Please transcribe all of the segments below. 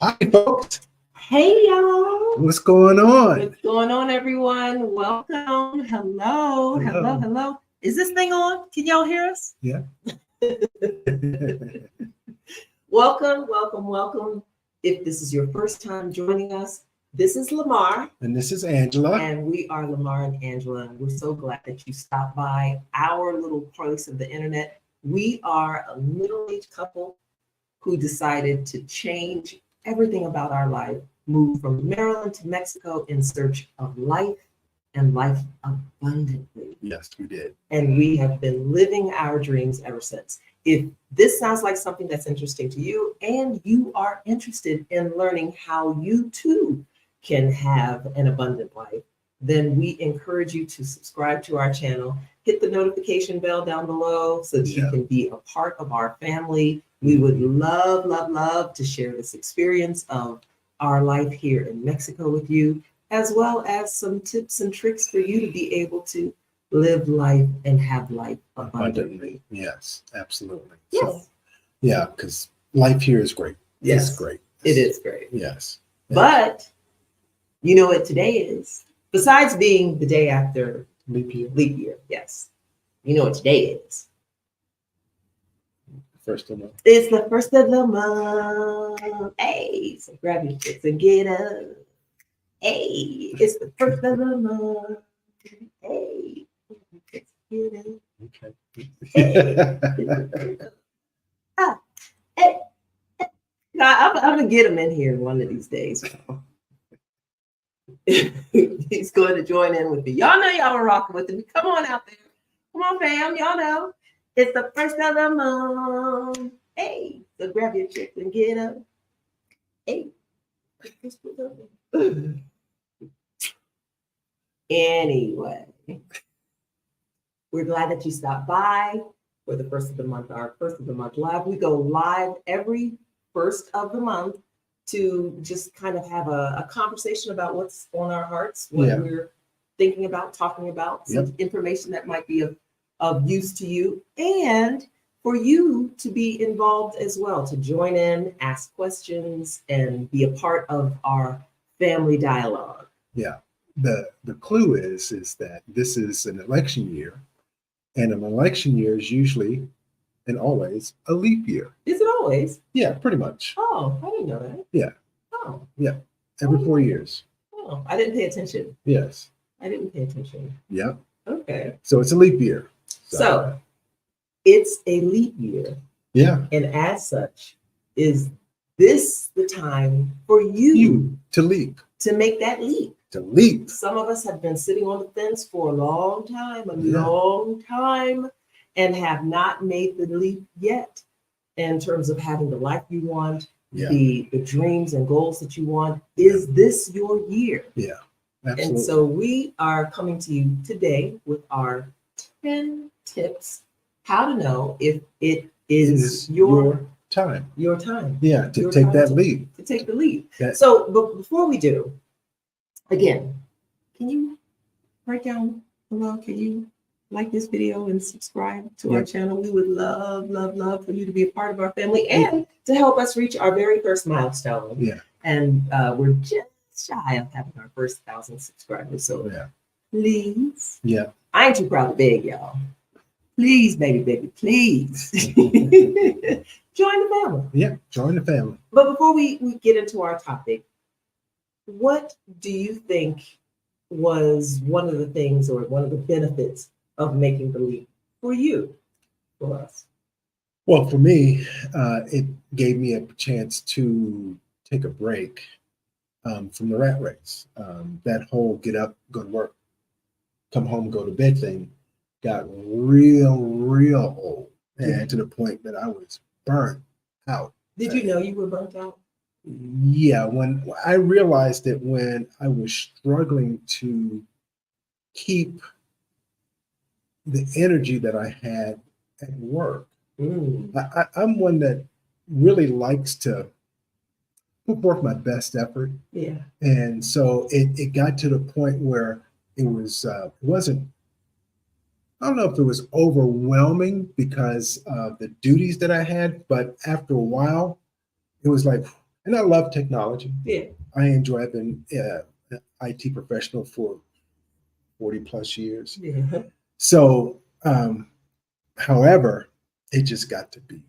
Hi, folks. Hey y'all, What's going on? what's going on, everyone? Welcome. Hello, hello, Hello. hello. Is this thing on? Can y'all hear us? Yeah. Welcome, welcome, welcome. If this is your first time joining us, this is Lamar, And this is Angela. and we are Lamar and Angela. And we're so glad that you stopped by our little place of the internet. We are a middle-aged couple who decided to change everything about our life, move from Maryland to Mexico in search of life and life abundantly. Yes, we did. And we have been living our dreams ever since. If this sounds like something that's interesting to you and you are interested in learning how you too can have an abundant life, then we encourage you to subscribe to our channel, hit the notification bell down below so that you can be a part of our family. We would love, love, love to share this experience of our life here in Mexico with you, as well as some tips and tricks for you to be able to live life and have life abundantly. Yes, absolutely. Yes. So, yeah, because life here is great. Yes. It's great. It is great. Yes. But you know what today is? Besides being the day after Leap year. leap year, yes. You know what today is? First of all. It's the first of the month. Hey, so grab your chicks and get up. Hey, it's the first of the month. Hey, get up. Okay. Hey. Ah, hey. I'm gonna get him in here one of these days. He's going to join in with me. Y'all know y'all are rocking with me. Come on out there. Come on, fam. Y'all know. It's the first of the month. Hey, so grab your chicks and get up. Hey. Anyway, we're glad that you stopped by for the first of the month, our first of the month live. We go live every first of the month to just kind of have a conversation about what's on our hearts, what we're thinking about, talking about, some information that might be of use to you, and for you to be involved as well, to join in, ask questions, and be a part of our family dialogue. Yeah. The clue is that this is an election year, and an election year is usually and always a leap year. Is it always? Yeah, pretty much. Oh, I didn't know that. Yeah. Oh. Yeah. Every 4 years. Oh, I didn't pay attention. Yes. I didn't pay attention. Yeah. Okay. So it's a leap year. So it's a leap year. Yeah. And as such, is this the time for you to leap? To make that leap. To leap. Some of us have been sitting on the fence for a long time, and have not made the leap yet in terms of having the life you want, the dreams and goals that you want. Is this your year? Yeah, absolutely. And so we are coming to you today with our 10 tips how to know if it is your time. Your time. Yeah, to take that leap. To take the leap. So, but before we do, again, can you write down below? Can you like this video and subscribe to our channel? We would love, love, love for you to be a part of our family and to help us reach our very first milestone. Yeah. And we're just shy of having our first 1,000 subscribers. So please. Yeah. I ain't too proud to beg y'all. Please, baby, please. Join the family. Yeah, join the family. But before we get into our topic, what do you think was one of the things or one of the benefits of making the leap for you, for us? Well, for me, it gave me a chance to take a break from the rat race. That whole get up, go to work, come home, go to bed thing got real old, and to the point that I was burnt out. Did you know you were burnt out? Yeah, when I realized that when I was struggling to keep the energy that I had at work. I'm one that really likes to put forth my best effort. Yeah. And so it got to the point where it wasn't, I don't know if it was overwhelming because of the duties that I had, but after a while, it was like, And I love technology. Yeah. I enjoy. I've been an IT professional for 40 plus years. Yeah. So, however, it just got to be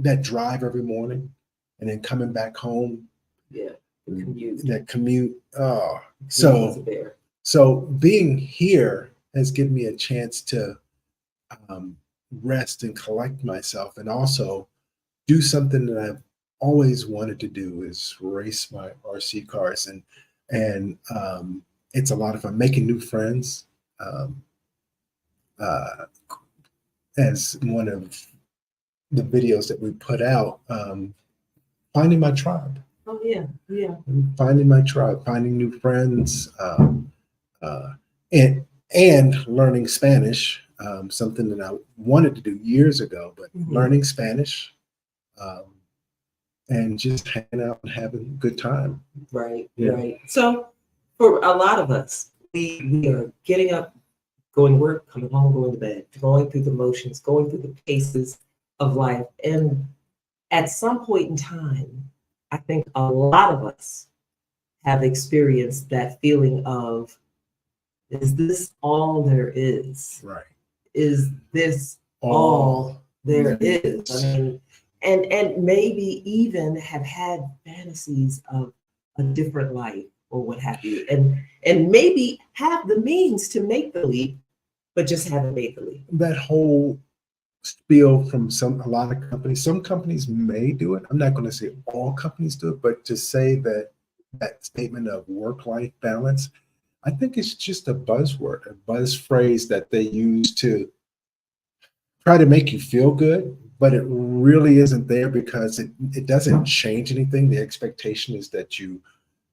that drive every morning and then coming back home. Yeah. The commute. That commute. Oh, Commute is a so bear. so being here has given me a chance to um, rest and collect myself, and also do something that I've always wanted to do is race my RC cars, and it's a lot of fun making new friends. Um, uh, as one of the videos that we put out, finding my tribe, Oh yeah. Yeah. finding my tribe, finding new friends, uh, and and learning Spanish, something that I wanted to do years ago, but learning Spanish, um, and just hanging out and having a good time. Right. Yeah. Right. So for a lot of us, we are getting up, going to work, coming home, going to bed, going through the motions, going through the paces of life. And at some point in time, I think a lot of us have experienced that feeling of, is this all there is? Right. Is this All all there there is? is. I mean, and maybe even have had fantasies of a different life or what have you, and maybe have the means to make the leap, but just haven't made the leap. That whole spiel from a lot of companies. Some companies may do it. I'm not going to say all companies do it, but to say that statement of work-life balance, I think it's just a buzzword, a buzz phrase that they use to try to make you feel good, but it really isn't there because it doesn't change anything. The expectation is that you,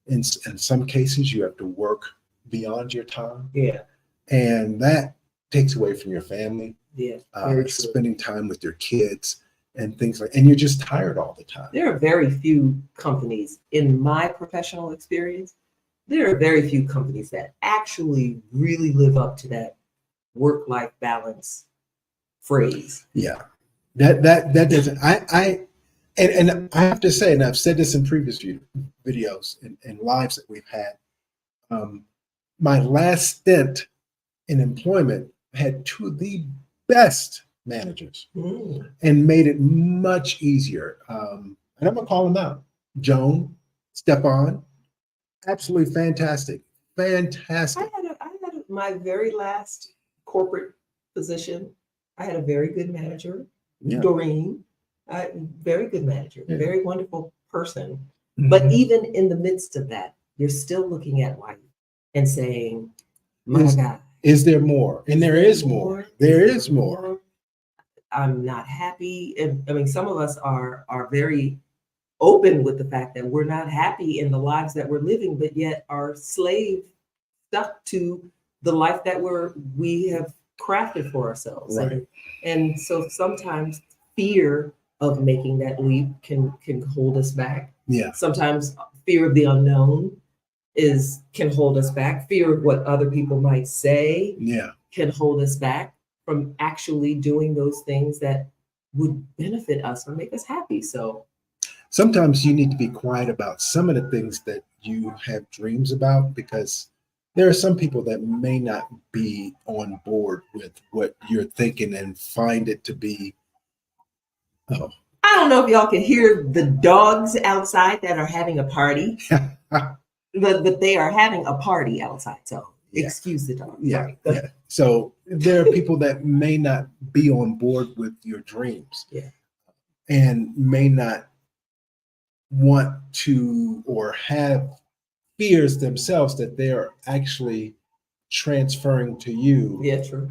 in some cases, you have to work beyond your time, Yeah, and that takes away from your family, yeah, very true. spending time with your kids and things like, and you're just tired all the time. There are very few companies in my professional experience. There are very few companies that actually really live up to that work-life balance phrase. Yeah, that doesn't. And I have to say, and I've said this in previous videos and lives that we've had. My last stint in employment had two of the best managers and made it much easier. And I'm gonna call them out. Joan, Stepan, absolutely fantastic. Fantastic. My very last corporate position, I had a very good manager, Yeah. Doreen, very good manager, Yeah. very wonderful person. Mhm. But even in the midst of that, you're still looking at life and saying, my God, is there more? And there is more. There is more. I'm not happy. And I mean, some of us are very open with the fact that we're not happy in the lives that we're living, but yet are stuck to the life that we have crafted for ourselves. Right. And so sometimes fear of making that leap can hold us back. Yeah. Sometimes fear of the unknown can hold us back. Fear of what other people might say can hold us back from actually doing those things that would benefit us or make us happy. So sometimes you need to be quiet about some of the things that you have dreams about, because there are some people that may not be on board with what you're thinking and find it to be, oh. I don't know if y'all can hear the dogs outside that are having a party, but they are having a party outside. So excuse the dogs. Yeah, yeah. So there are people that may not be on board with your dreams, and may not want to or have fears themselves that they're actually transferring to you. Yeah, true.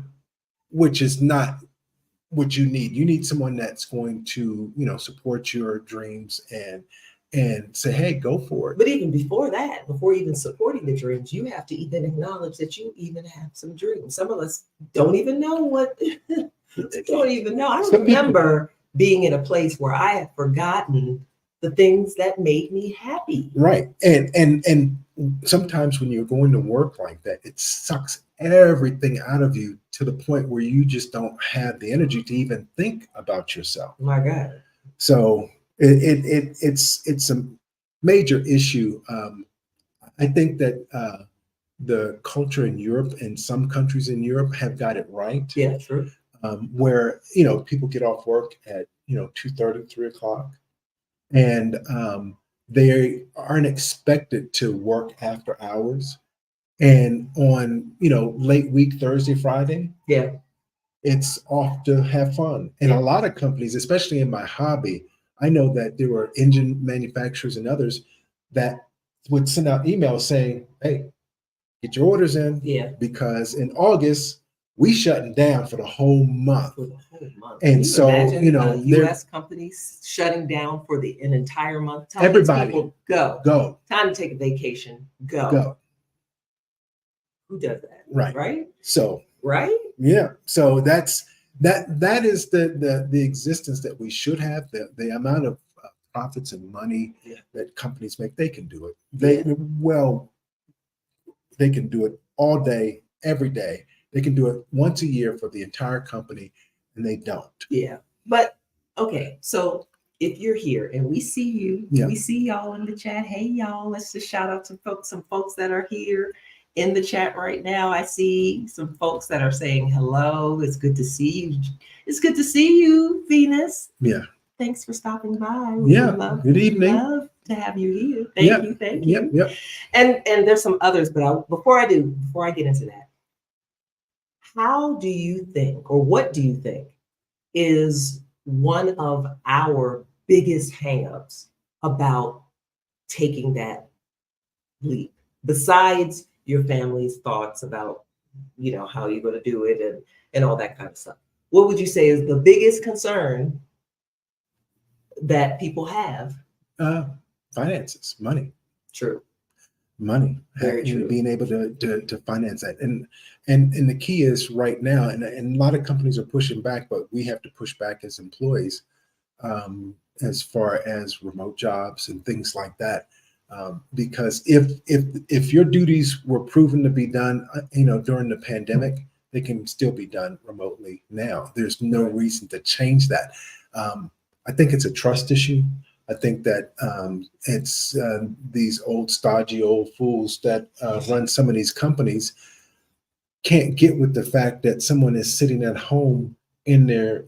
Which is not what you need. You need someone that's going to, support your dreams and say, hey, go for it. But even before that, before even supporting the dreams, you have to even acknowledge that you even have some dreams. Some of us don't even know what, don't even know. I remember being in a place where I had forgotten the things that made me happy. Right. And sometimes when you're going to work like that, it sucks everything out of you to the point where you just don't have the energy to even think about yourself. My God. So It's a major issue. I think that the culture in Europe and some countries in Europe have got it right. Yeah, true. Where people get off work at 2:30, 3 o'clock, and they aren't expected to work after hours. And on late week Thursday, Friday, Yeah, it's off to have fun. And yeah, a lot of companies, especially in my hobby, I know that there were engine manufacturers and others that would send out emails saying, "Hey, get your orders in yeah. because in August we shutting down for the whole month." For the whole month. Can And you so, imagine they're U.S. companies shutting down for an entire month, telling its everybody people, go, go, time to take a vacation, go. go. Who does that? Right. Right? So Right? yeah. So that is the existence that we should have. The amount of profits and money Yeah. that companies make, they can do it. Yeah. They can do it all day, every day. They can do it once a year for the entire company, and they don't. Yeah. But okay, so if you're here and we see you, Yeah. we see y'all in the chat. Hey y'all, let's just shout out to some folks that are here in the chat right now. I see some folks that are saying hello. It's good to see you. It's good to see you, Venus. Yeah. Thanks for stopping by. Yeah. Good evening. Love to have you here. Thank you. Thank you. Yep. And there's some others, but before I get into that, how do you think, or what do you think is one of our biggest hangups about taking that leap, besides your family's thoughts about, how you're going to do it and all that kind of stuff? What would you say is the biggest concern that people have? Finances, money. True. Money. Very true. Being able to finance that. And the key is right now, and a lot of companies are pushing back, but we have to push back as employees, as far as remote jobs and things like that. Because if your duties were proven to be done, during the pandemic, they can still be done remotely now. There's no reason to change that. I think it's a trust issue. I think that it's these old stodgy old fools that run some of these companies can't get with the fact that someone is sitting at home in their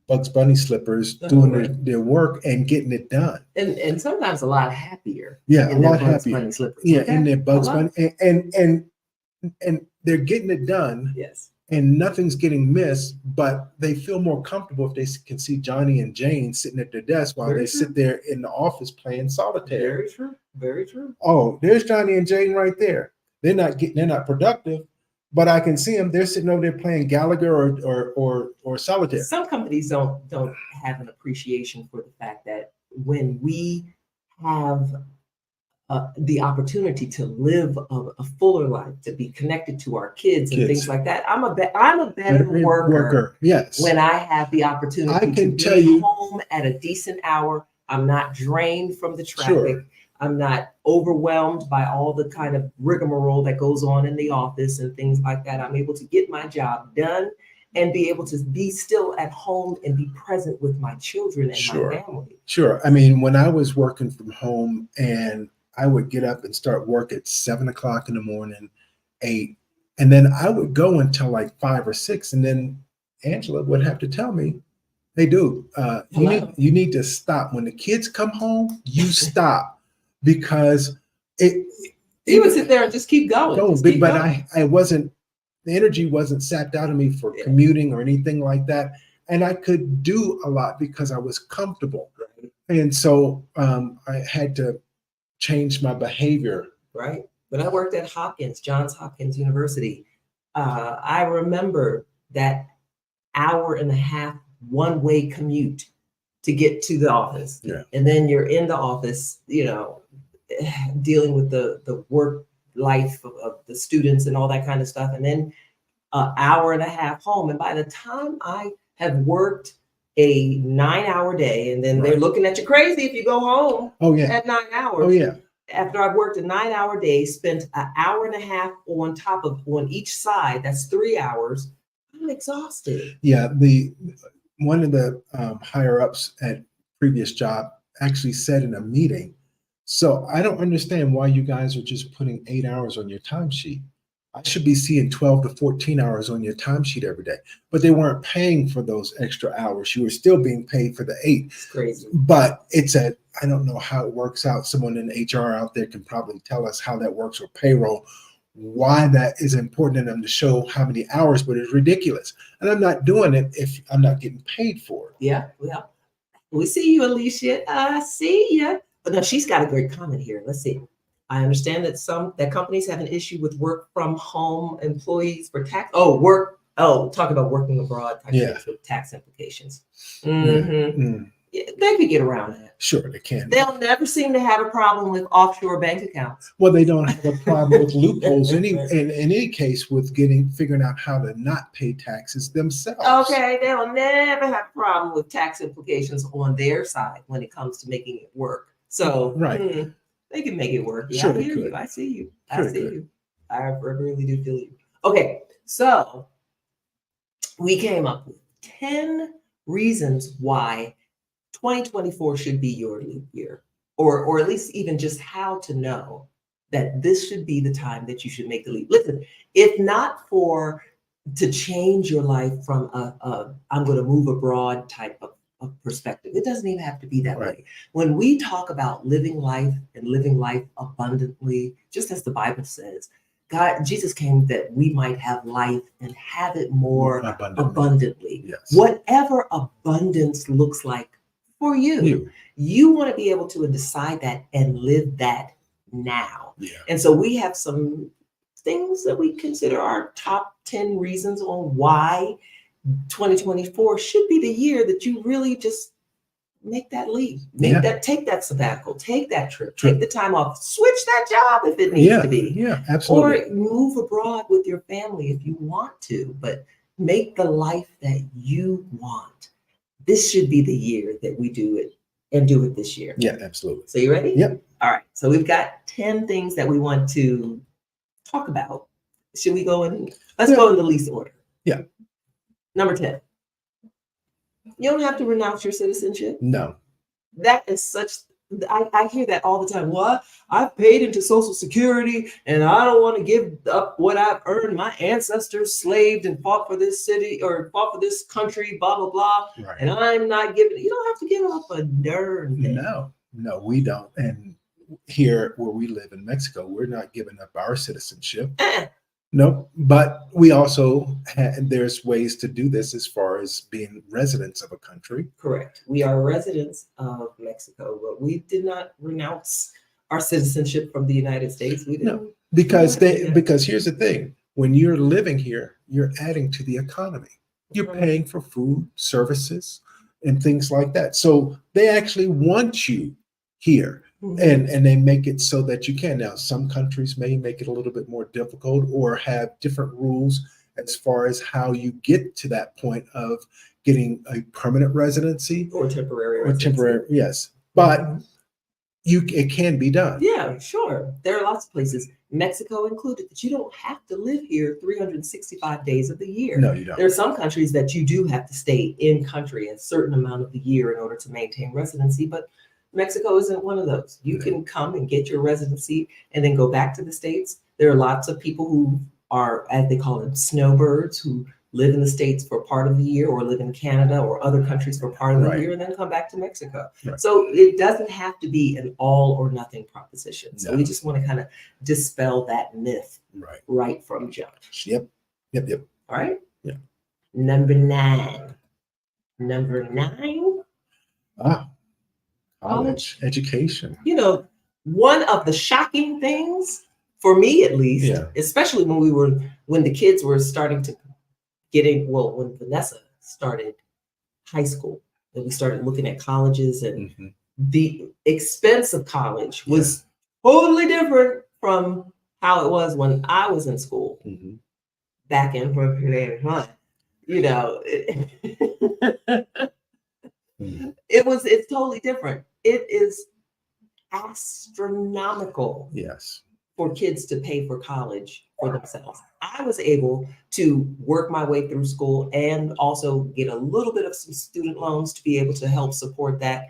Bugs Bunny slippers doing their work and getting it done. And sometimes a lot happier. Yeah, in a lot Bugs happier. Bunny slippers. Yeah, Okay? in their Bugs Bunny and they're getting it done. Yes. And nothing's getting missed, but they feel more comfortable if they can see Johnny and Jane sitting at their desk while they sit there in the office playing solitaire. Very true. Very true. Oh, there's Johnny and Jane right there. They're not productive, but I can see them. They're sitting over there playing Gallagher or solitaire. Some companies don't have an appreciation for the fact that when we have the opportunity to live a fuller life, to be connected to our kids and things like that. I'm a better worker. Yes. When I have the opportunity to be home at a decent hour, I'm not drained from the traffic. Sure. I'm not overwhelmed by all the kind of rigmarole that goes on in the office and things like that. I'm able to get my job done and be able to be still at home and be present with my children and my family. Sure. I mean, when I was working from home and I would get up and start work at 7 o'clock in the morning, 8, and then I would go until like 5 or 6. And then Angela would have to tell me, "Hey, dude, you need to stop. When the kids come home, you stop," because you would sit there and just keep going. But I wasn't, the energy wasn't sapped out of me for commuting or anything like that. And I could do a lot because I was comfortable. And so I had to change my behavior. Right. When I worked at Johns Hopkins University, I remember that hour and a half one-way commute to get to the office. Yeah. And then you're in the office, dealing with the work life of the students and all that kind of stuff. And then an hour and a half home. And by the time I have worked a 9-hour day, and then they're looking at you crazy if you go home at 9 hours. Oh, yeah. After I've worked a 9-hour day, spent an hour and a half on each side, that's 3 hours, I'm exhausted. Yeah. One of the higher ups previous job actually said in a meeting. So I don't understand why you guys are just putting 8 hours on your timesheet. I should be seeing 12 to 14 hours on your timesheet every day. But they weren't paying for those extra hours. You were still being paid for the 8. It's crazy. But I don't know how it works out. Someone in HR out there can probably tell us how that works with payroll, why that is important to them to show how many hours, but it's ridiculous. And I'm not doing it if I'm not getting paid for it. Yeah. We see you, Alicia. I see you. But no, she's got a great comment here. Let's see. I understand that companies have an issue with work from home employees for tax. Talk about working abroad. With tax implications. Yeah, they could get around that. Sure, they can. They'll never seem to have a problem with offshore bank accounts. Well, they don't have a problem with loopholes in any case with figuring out how to not pay taxes themselves. Okay, they'll never have a problem with tax implications on their side when it comes to making it work. So they can make it work. Yeah, sure, I hear you. I see you. I see you. I really do feel you. Okay, so we came up with 10 reasons why 2024 should be your leap year, or at least even just how to know that this should be the time that you should make the leap. Listen, if not to change your life from I'm going to move abroad type of perspective, it doesn't even have to be that way. When we talk about living life and living life abundantly, just as the Bible says, Jesus came that we might have life and have it more abundantly. Yes. Whatever abundance looks like for you want to be able to decide that and live that now. Yeah. And so we have some things that we consider our top 10 reasons on why 2024 should be the year that you really just make that leap, take that sabbatical, take that trip, take the time off, switch that job if it needs to be. Yeah, absolutely. Or move abroad with your family if you want to, but make the life that you want. This should be the year that we do it and do it this year. Yeah, absolutely. So you ready? Yep. All right. So we've got 10 things that we want to talk about. Should we go in? Let's go in the least order. Yeah. Number 10. You don't have to renounce your citizenship. No. That is I hear that all the time. Well, I've paid into Social Security and I don't want to give up what I've earned. My ancestors slaved and fought for this city or fought for this country, blah, blah, blah. Right. And I'm not giving. You don't have to give up a darn thing. No, we don't. And here where we live in Mexico, we're not giving up our citizenship. No, but we also there's ways to do this as far as being residents of a country. Correct. We are residents of Mexico, but we did not renounce our citizenship from the United States. We didn't. No, because here's the thing: when you're living here, you're adding to the economy. You're paying for food, services, and things like that. So they actually want you here. And they make it so that you can. Now, some countries may make it a little bit more difficult or have different rules as far as how you get to that point of getting a permanent residency or temporary yes. But it can be done. Yeah, sure. There are lots of places, Mexico included, that you don't have to live here 365 days of the year. No, you don't. There are some countries that you do have to stay in country a certain amount of the year in order to maintain residency, but Mexico isn't one of those. You can come and get your residency and then go back to the States. There are lots of people who are, as they call them, snowbirds, who live in the States for part of the year or live in Canada or other countries for part of the year and then come back to Mexico. Right. So it doesn't have to be an all or nothing proposition. So we just want to kind of dispel that myth right from jump. Yep. All right. Yeah. Number 9. College education. You know, one of the shocking things for me, at least, especially when the kids were starting to get in, when Vanessa started high school and we started looking at colleges and the expense of college was totally different from how it was when I was in school back in, you know, it's totally different. It is astronomical. Yes. For kids to pay for college for themselves. I was able to work my way through school and also get a little bit of some student loans to be able to help support that.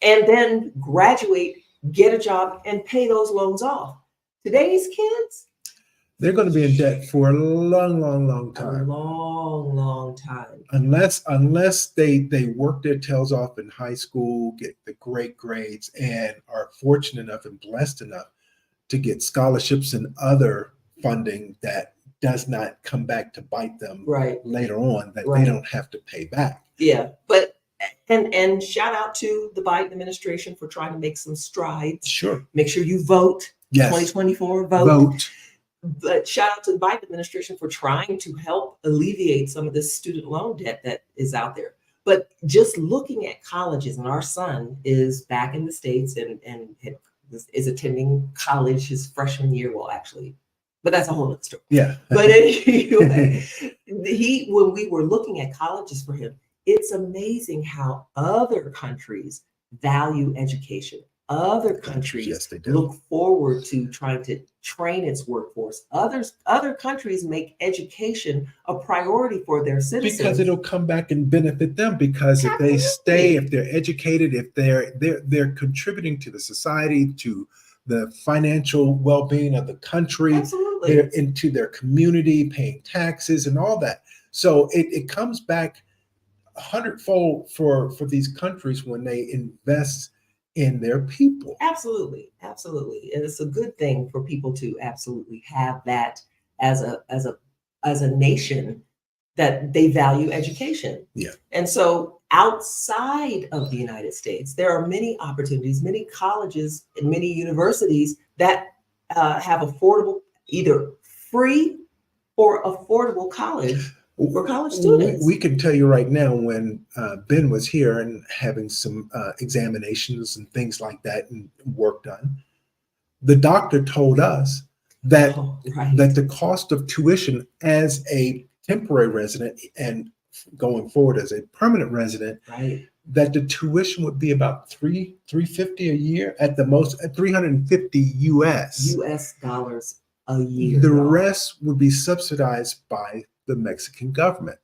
And then graduate, get a job, and pay those loans off. Today's kids, they're going to be in debt for a long, long, long a time. long time. Unless they work their tails off in high school, get the great grades, and are fortunate enough and blessed enough to get scholarships and other funding that does not come back to bite them Right. later on, that Right. they don't have to pay back. Yeah, but and shout out to the Biden administration for trying to make some strides. Sure. Make sure you vote. Yes. 2024 Vote. But shout out to the Biden administration for trying to help alleviate some of this student loan debt that is out there. But just looking at colleges, and our son is back in the States and is attending college his freshman year. Well, actually, but that's a whole other story. Yeah. But anyway, when we were looking at colleges for him, it's amazing how other countries value education. Other countries Yes, they do. look forward to trying to train its workforce. Other countries make education a priority for their citizens. Because it'll come back and benefit them. Because if they stay, if they're educated, if they're contributing to the society, to the financial well-being of the country, Absolutely. they're into their community, paying taxes and all that. So it comes back 100-fold for these countries when they invest in their people. Absolutely. And it's a good thing for people to absolutely have that as a nation, that they value education. Yeah. And so outside of the United States, there are many opportunities, many colleges and many universities that have affordable, either free or affordable college for college students. We can tell you right now, when Ben was here and having some examinations and things like that and work done, the doctor told us that that the cost of tuition as a temporary resident and going forward as a permanent resident, that the tuition would be about $350 a year, at the most, at $350 US dollars a year. The rest would be subsidized by the Mexican government.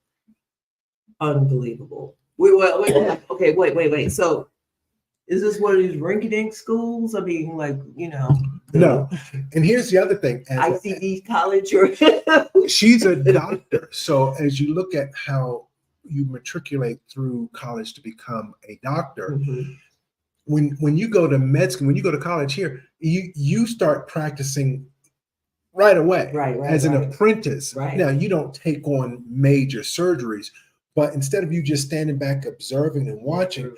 Unbelievable. Wait. So is this one of these rinky-dink schools? I mean, like, No. And here's the other thing. ICD college or she's a doctor. So as you look at how you matriculate through college to become a doctor, when you go to med school, when you go to college here, you start practicing right away, as an apprentice. Now, you don't take on major surgeries, but instead of you just standing back observing and watching,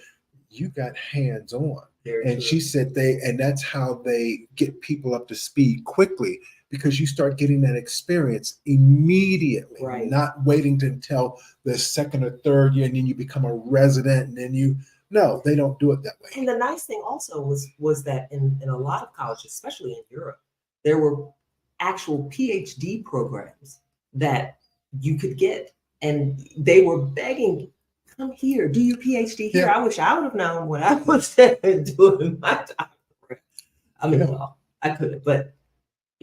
you got hands-on. And she said and that's how they get people up to speed quickly, because you start getting that experience immediately, not waiting until the second or third year and then you become a resident and then no, they don't do it that way. And the nice thing also was that in a lot of colleges, especially in Europe, there were actual PhD programs that you could get, and they were begging, come here, do your PhD here. I wish I would have known when I was doing my doctorate. I mean, well, I could have, but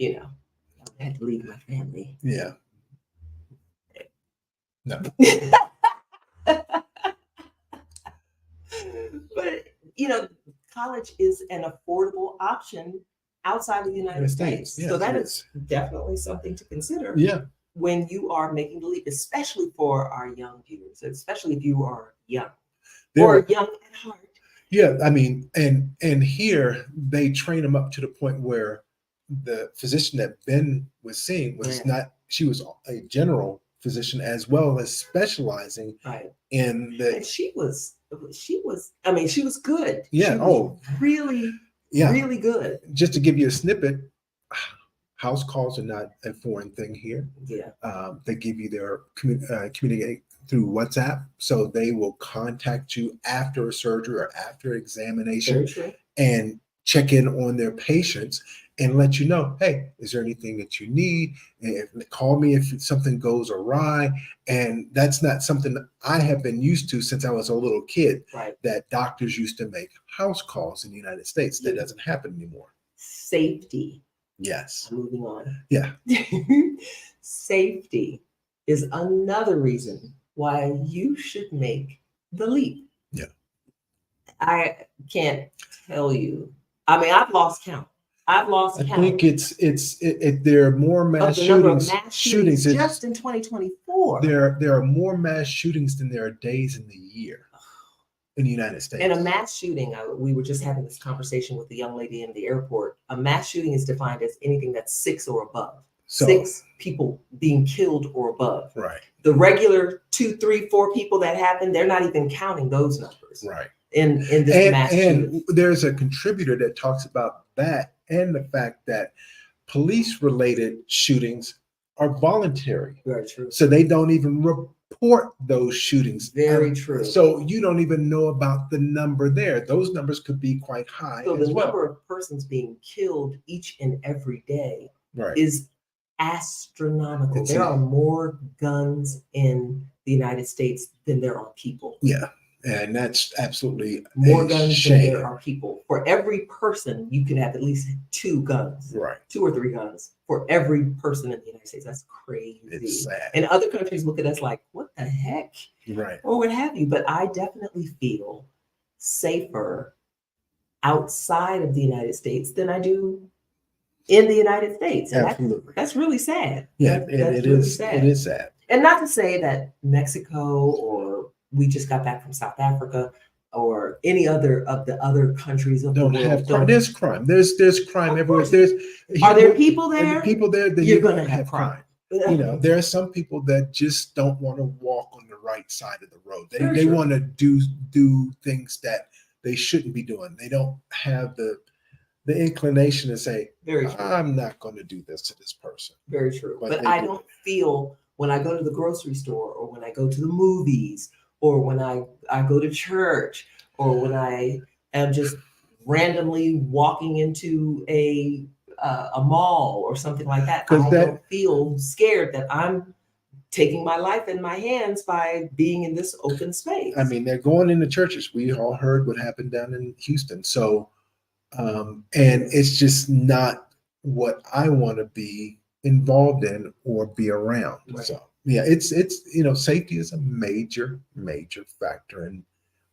I had to leave my family. Yeah. No. But college is an affordable option outside of the United States. Yes, so that is definitely something to consider. Yeah. When you are making the leap, especially for our young viewers, especially if you are young or young at heart. Yeah, I mean, and here they train them up to the point where the physician that Ben was seeing was she was a general physician as well as specializing in the. And she was good. Yeah. Really good. Just to give you a snippet, house calls are not a foreign thing here. Yeah. They give you their communicate through WhatsApp, so they will contact you after a surgery or after examination and check in on their patients and let you know, hey, is there anything that you need? And call me if something goes awry. And that's not something that I have been used to since I was a little kid, that doctors used to make house calls in the United States. That doesn't happen anymore. Safety. Yes. Moving on. Yeah. Safety is another reason why you should make the leap. Yeah. I can't tell you. I mean, I've lost count. I've lost I count think there are more of mass the number of shootings. mass shootings just in 2024. There are more mass shootings than there are days in the year in the United States. And a mass shooting, we were just having this conversation with the young lady in the airport. A mass shooting is defined as anything that's 6 or above. So, 6 people being killed or above. right. The regular 2, 3, 4 people that happen, they're not even counting those numbers. Right. In this mass shooting. And there's a contributor that talks about that and the fact that police-related shootings are voluntary. Very true. So they don't even report those shootings. Very true. So you don't even know about the number there. Those numbers could be quite high. So as the well. number of persons being killed each and every day Right. is astronomical. It's there are more guns in the United States than there are people. Yeah. And that's absolutely more a guns shame. than there are people. For every person, you can have at least 2 guns. Right. 2 or 3 guns for every person in the United States. That's crazy. It's sad. And other countries look at us like, what the heck? Right. Or what have you. But I definitely feel safer outside of the United States than I do in the United States. And Absolutely. that's really sad. Yeah, that's it really is. sad. It is sad. And not to say that Mexico or we just got back from South Africa or any other of the other countries of Don't the world. have crime. There's crime. There's crime everywhere. Are there people there? People there, then you're going to have crime. You know, there are some people that just don't want to walk on the right side of the road. They sure. want to do things that they shouldn't be doing. They don't have the inclination to say, Very true. I'm not going to do this to this person. Very true. But I don't feel when I go to the grocery store or when I go to the movies or when I go to church or when I am just randomly walking into a mall or something like that, I don't feel scared that I'm taking my life in my hands by being in this open space. I mean, they're going into churches. We all heard what happened down in Houston. So, and it's just not what I want to be involved in or be around. Right. So, yeah, it's safety is a major factor in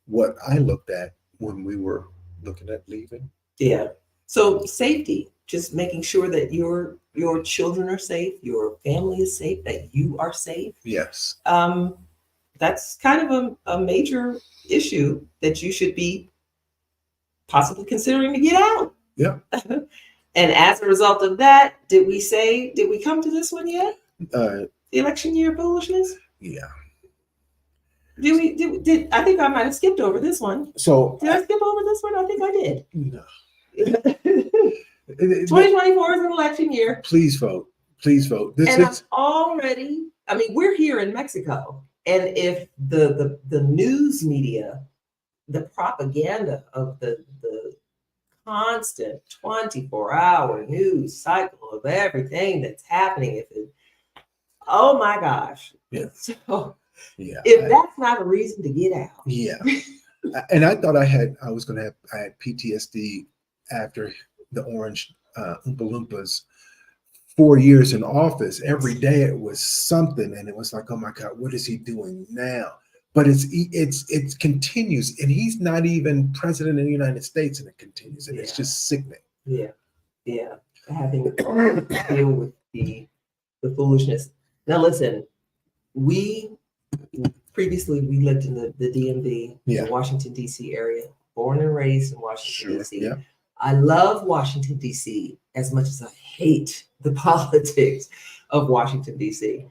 what I looked at when we were looking at leaving. Yeah. So safety, just making sure that your children are safe, your family is safe, that you are safe. Yes. That's kind of a major issue that you should be possibly considering to get out. Yeah. And as a result of that, did we come to this one yet? The election year foolishness? Yeah. Did I think I might have skipped over this one. So did I skip over this one? I think I did. No. 2024 is an election year. Please vote. Please vote. We're here in Mexico. And if the news media, the propaganda of the constant 24-hour news cycle of everything that's happening, oh my gosh. Yeah. So yeah. If that's not a reason to get out. Yeah. And I thought I had PTSD after the orange Oompa Loompas 4 years in office. Every day it was something, and it was like, oh my God, what is he doing now? But it continues, and he's not even president of the United States, and it continues, and it's just sickening. Yeah, yeah. Having to deal with the foolishness. Now, listen, we lived in the DMV, the Washington D.C. area, born and raised in Washington D.C. Yeah. I love Washington D.C. as much as I hate the politics of Washington D.C.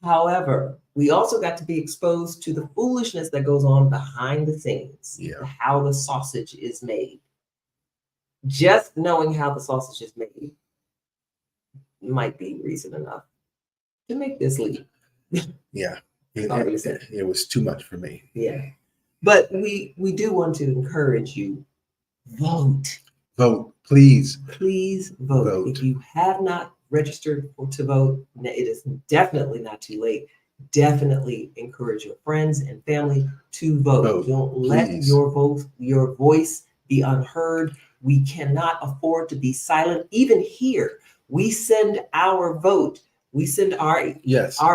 However, we also got to be exposed to the foolishness that goes on behind the scenes, how the sausage is made. Just knowing how the sausage is made might be reason enough to make this leap. Yeah, it was too much for me. Yeah, but we do want to encourage you, vote. Vote, please. Please vote. If you have not registered to vote, it is definitely not too late. Definitely encourage your friends and family to vote. Don't let your voice be unheard. We cannot afford to be silent. Even here, we send our vote. We send our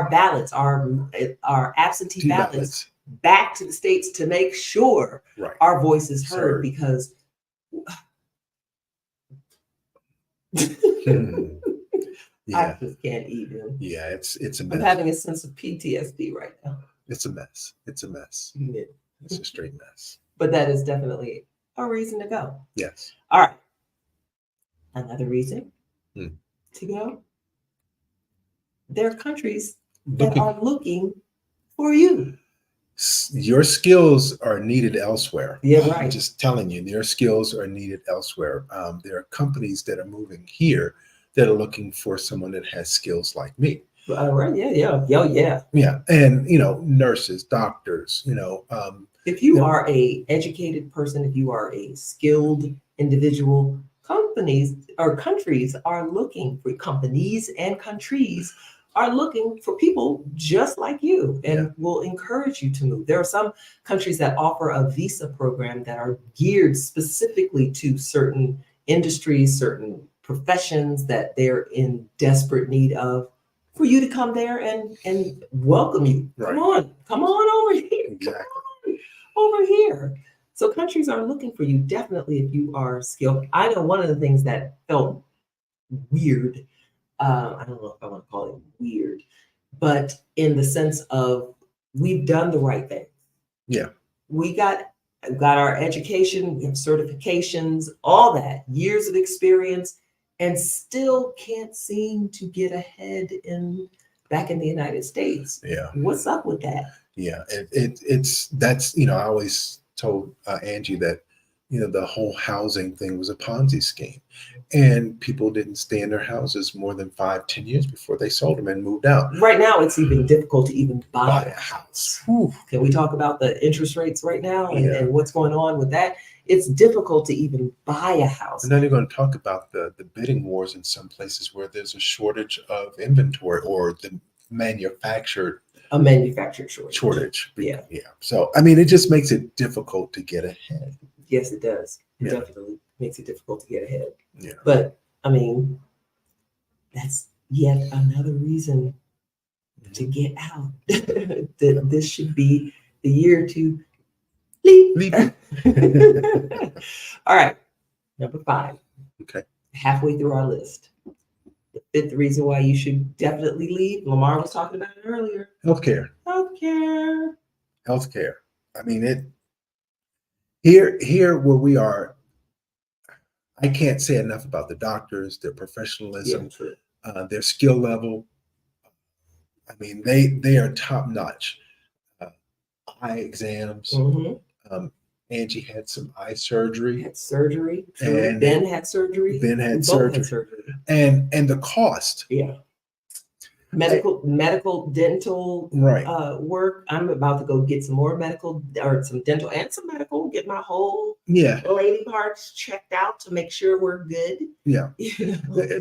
ballots, our absentee ballots back to the States to make sure Right. our voice is heard, Heard. because Yeah. I just can't even. Yeah. It's a I'm mess. having a sense of PTSD right now. It's a mess. It's a mess. Yeah. It's a straight mess. But that is definitely a reason to go. Yes. All right. Another reason Hmm. to go. There are countries that Looking, are looking for you. your skills are needed elsewhere. Yeah, I'm right. just telling you, your skills are needed elsewhere. There are companies that are moving here that are looking for someone that has skills like me. Right. Yeah. Yeah, and nurses, doctors. If you are a educated person, if you are a skilled individual, companies or countries are looking for companies and countries are looking for people just like you, and will encourage you to move. There are some countries that offer a visa program that are geared specifically to certain industries, certain professions that they're in desperate need of, for you to come there and welcome you. Right. Come on over here. Exactly. Over here. So countries are looking for you, definitely, if you are skilled. I know one of the things that felt weird, I don't know if I want to call it weird, but in the sense of, we've done the right thing. Yeah. We got our education, we have certifications, all that, years of experience, and still can't seem to get ahead back in the United States. Yeah. What's up with that? Yeah, that's I always told Angie that the whole housing thing was a Ponzi scheme, and people didn't stay in their houses more than 5-10 years before they sold them and moved out. Right now, it's even difficult to even buy a house. Can we talk about the interest rates right now and, Yeah. and what's going on with that? It's difficult to even buy a house. And then you're going to talk about the bidding wars in some places where there's a shortage of inventory, or the manufactured shortage. Yeah. So it just makes it difficult to get ahead. Yes, it does. It Yeah. definitely makes it difficult to get ahead. Yeah. But that's yet another reason to get out. This should be the year to leave. All right. Number 5. Okay. Halfway through our list. The 5th reason why you should definitely leave. Lamar was talking about it earlier. Healthcare. Here where we are, I can't say enough about the doctors, their professionalism, their skill level. They are top notch. Eye exams. Mm-hmm. Angie had some eye surgery. And Ben had surgery. Had surgery. And the cost. Yeah. Medical, dental work. I'm about to go get some more medical, or some dental and some medical, get my whole lady parts checked out to make sure we're good. Yeah.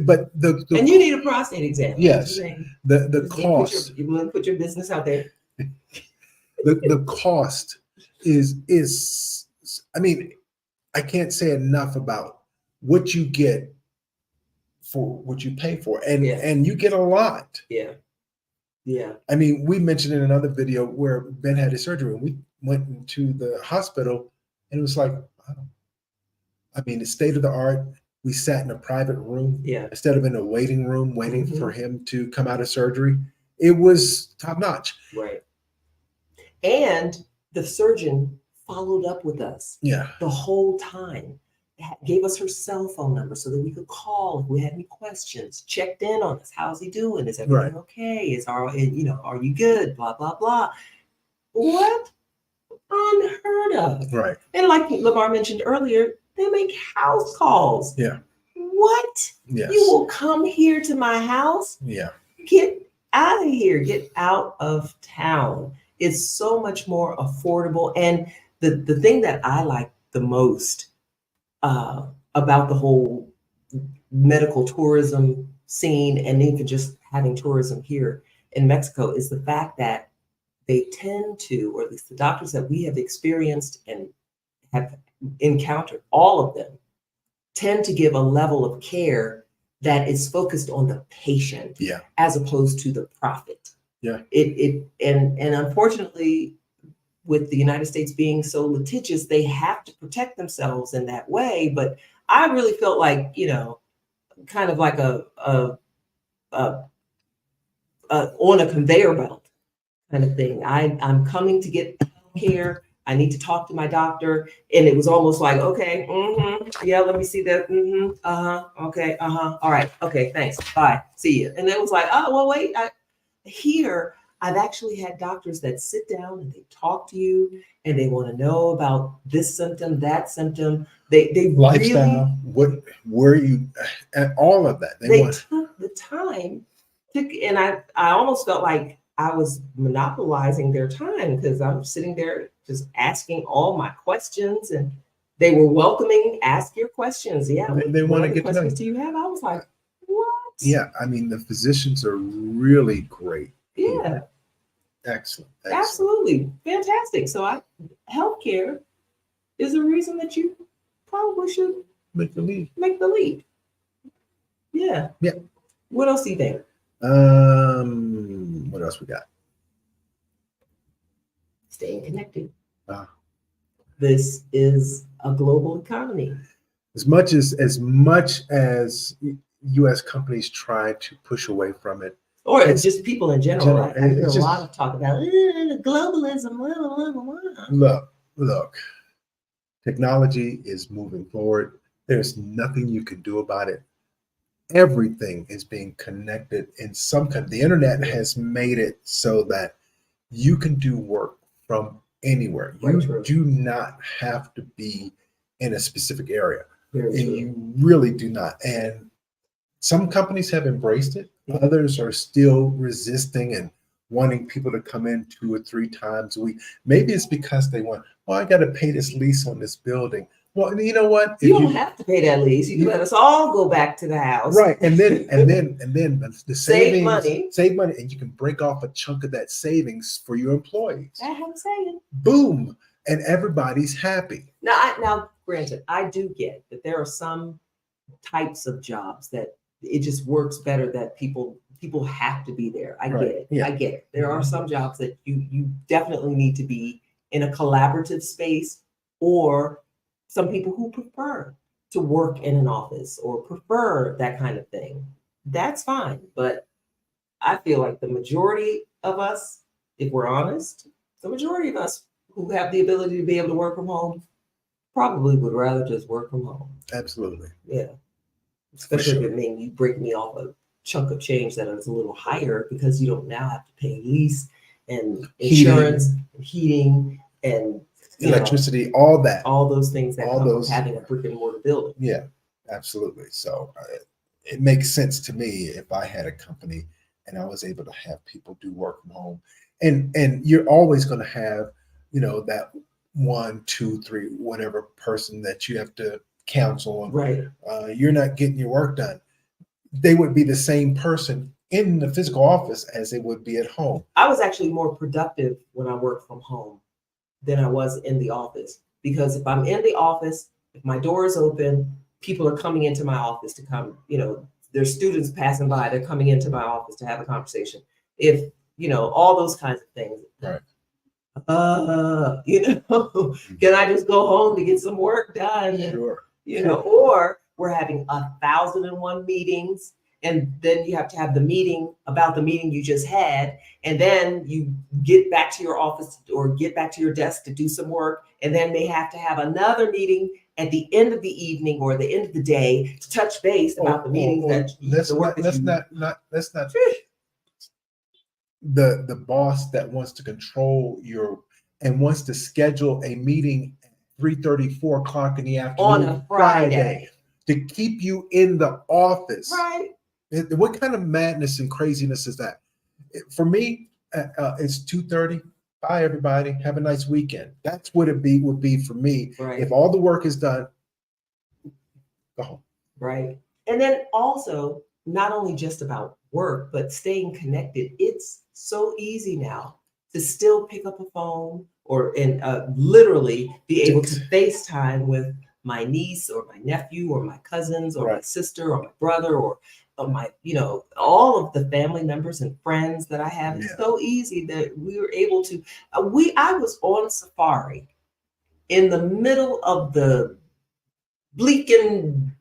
But and you need a prostate exam. Yes. The cost. You want to put your business out there. The cost is I can't say enough about what you get for what you pay for, and you get a lot. Yeah. We mentioned in another video where Ben had his surgery, and we went into the hospital, and it was like, wow. The state of the art. We sat in a private room instead of in a waiting room waiting for him to come out of surgery. It was top notch. Right. And the surgeon followed up with us the whole time. Gave us her cell phone number so that we could call if we had any questions, checked in on us. How's he doing? Is everything okay? Are you good? Blah, blah, blah. What? Unheard of. Right. And like Lamar mentioned earlier, they make house calls. Yeah. What? Yes. You will come here to my house? Yeah. Get out of here. Get out of town. It's so much more affordable. And the thing that I like the most about the whole medical tourism scene, and even just having tourism here in Mexico, is the fact that they tend to, or at least the doctors that we have experienced and have encountered, all of them tend to give a level of care that is focused on the patient as opposed to the profit. Yeah. And unfortunately, with the United States being so litigious, they have to protect themselves in that way. But I really felt like, kind of like a on a conveyor belt kind of thing. I'm coming to get care. I need to talk to my doctor. And it was almost like, okay, yeah, let me see that. Okay, all right, okay, thanks, bye, see you. And it was like, oh, well, wait, here, I've actually had doctors that sit down and they talk to you and they want to know about this symptom, that symptom. They Lifestyle, really, where you, and all of that. they took the time and I almost felt like I was monopolizing their time because I'm sitting there just asking all my questions and they were welcoming, ask your questions. Yeah. They want to what get to know questions you. do you have? I was like, what? Yeah, I mean, the physicians are really great. Yeah. Excellent. Absolutely. Fantastic. So healthcare is a reason that you probably should Make the lead. make the lead. Yeah. Yeah. What else do you think? What else we got? Staying connected. This is a global economy. As much as U.S. companies try to push away from it, or it's just people in general. I hear a just, lot of talk about globalism. Look, technology is moving forward. There's nothing you can do about it. Everything is being connected in some kind. The internet has made it so that you can do work from anywhere. You do not have to be in a specific area. And you really do not. And some companies have embraced it. Others are still resisting and wanting people to come in 2 or 3 times a week. Maybe it's because they want, well, I got to pay this lease on this building. Well, you know what? You don't have to pay that lease. You can let us all go back to the house. Right. And then the savings, save money, and you can break off a chunk of that savings for your employees. That's what I'm saying. Boom. And everybody's happy. Now, granted, I do get that there are some types of jobs that it just works better that people have to be there. I get it. Yeah. I get it. There are some jobs that you definitely need to be in a collaborative space, or some people who prefer to work in an office or prefer that kind of thing. That's fine. But I feel like the majority of us, if we're honest, the majority of us who have the ability to be able to work from home probably would rather just work from home. Absolutely. Yeah. Especially if it means you break me off a chunk of change that is a little higher because you don't now have to pay lease and insurance, heating and electricity, all that. All those things that come with having a brick and mortar building. Yeah, absolutely. So it makes sense to me if I had a company and I was able to have people do work from home. And you're always going to have, that 1, 2, 3, whatever person that you have to counsel on. Right. You're not getting your work done. They would be the same person in the physical office as they would be at home. I was actually more productive when I worked from home than I was in the office, because if I'm in the office, if my door is open, people are coming into my office to come, there's students passing by, they're coming into my office to have a conversation. If, all those kinds of things. Right. Can I just go home to get some work done? Sure. Or we're having 1,001 meetings, and then you have to have the meeting about the meeting you just had, and then you get back to your office or get back to your desk to do some work, and then they have to have another meeting at the end of the evening or the end of the day to touch base about the meetings Let's not the boss that wants to control and wants to schedule a meeting at 3:30, 4 o'clock in the afternoon on a Friday to keep you in the office. Right. What kind of madness and craziness is that? For me, it's 2:30. Bye, everybody. Have a nice weekend. That's what would be for me. Right. If all the work is done, go home. Right. And then also, not only just about work, but staying connected. It's so easy now to still pick up a phone and literally be able to FaceTime with my niece or my nephew or my cousins or my sister or my brother or my, all of the family members and friends that I have. It's Yeah. so easy that we were able to. I was on safari in the middle of the bleak and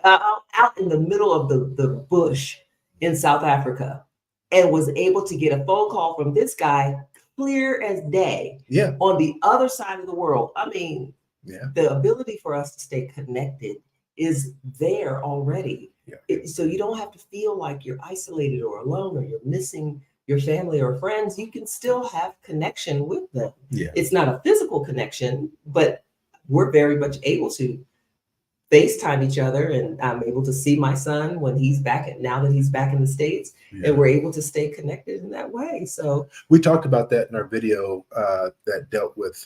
out in the middle of the bush in South Africa, and was able to get a phone call from this guy clear as day Yeah. on the other side of the world. I mean, Yeah. the ability for us to stay connected is there already. Yeah. So you don't have to feel like you're isolated or alone or you're missing your family or friends. You can still have connection with them. Yeah. It's not a physical connection, but we're very much able to FaceTime each other, and I'm able to see my son when he's back, now that he's back in the States, Yeah. and we're able to stay connected in that way. So we talked about that in our video that dealt with